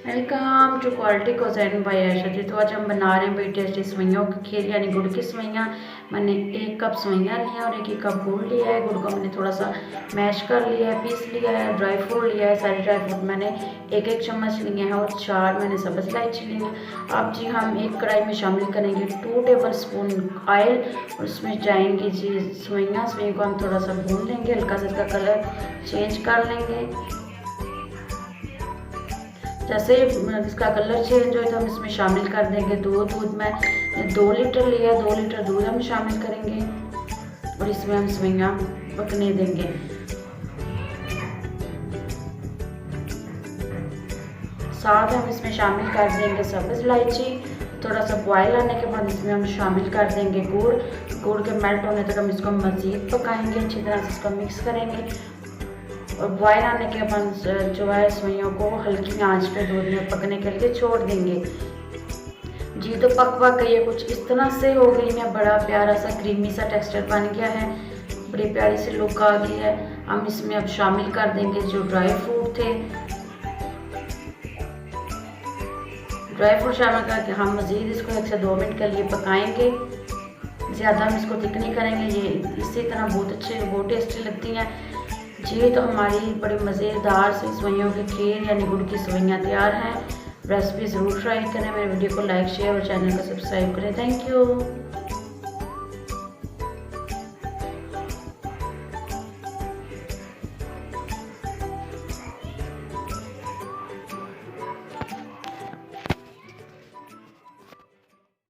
Welcome to quality cuisine by Ayesha ji. तो आज हम बना रहे हैं बड़ी टेस्टी सेवइयों की खीर यानी गुड़ की सेवइयाँ। मैंने 1 कप सेवइयाँ लिया और 1 कप गुड़ लिया है। गुड़ को मैंने थोड़ा सा मैश कर लिया है, पीस लिया है। ड्राई फ्रूट लिया है, सारे ड्राई फ्रूट मैंने 1-1 चम्मच लिए हैं और 4 मैंने सब्ज़ इलायची ली है। अब जी हम एक कढ़ाई में शामिल करेंगे 2 टेबल स्पून ऑयल और उसमें जाएंगी जी सेवइयाँ। सेवइयों को हम थोड़ा सा भून लेंगे, हल्का सा इसका कलर चेंज कर लेंगे। जैसे इसका कलर चेंज हो तो हम इसमें शामिल कर देंगे दूध। मैं 2 लीटर लिया, 2 लीटर दूध हम शामिल करेंगे और इसमें हम सेवइयाँ पकने देंगे। साथ हम इसमें शामिल कर देंगे सब्ज़ इलायची। थोड़ा सा बॉयल आने के बाद इसमें हम शामिल कर देंगे गुड़। गुड़ के मेल्ट होने तक हम इसको मज़ीद पकाएंगे, अच्छी तरह से इसको मिक्स करेंगे और बॉयल आने के बाद जो है सेवइयों को हल्की आंच पे दूध में पकने के लिए छोड़ देंगे। जी तो पक गई है, कुछ इस तरह से हो गई है। बड़ा प्यारा सा क्रीमी सा टेक्सचर बन गया है, बड़ी प्यारी सी लुक आ गई है। हम इसमें अब शामिल कर देंगे जो ड्राई फ्रूट थे। ड्राई फ्रूट शामिल करके हम मज़ीद इसको 1 से 2 मिनट के लिए पकाएंगे। ज़्यादा हम इसको थिक नहीं करेंगे, ये इसी तरह बहुत टेस्टी लगती हैं। जी तो हमारी बड़ी मज़ेदार सी सेवइयों की खीर यानी गुड़ की सेवइयाँ तैयार हैं। रेसिपी ज़रूर ट्राई करें। मेरे वीडियो को लाइक शेयर और चैनल को सब्सक्राइब करें। Thank you.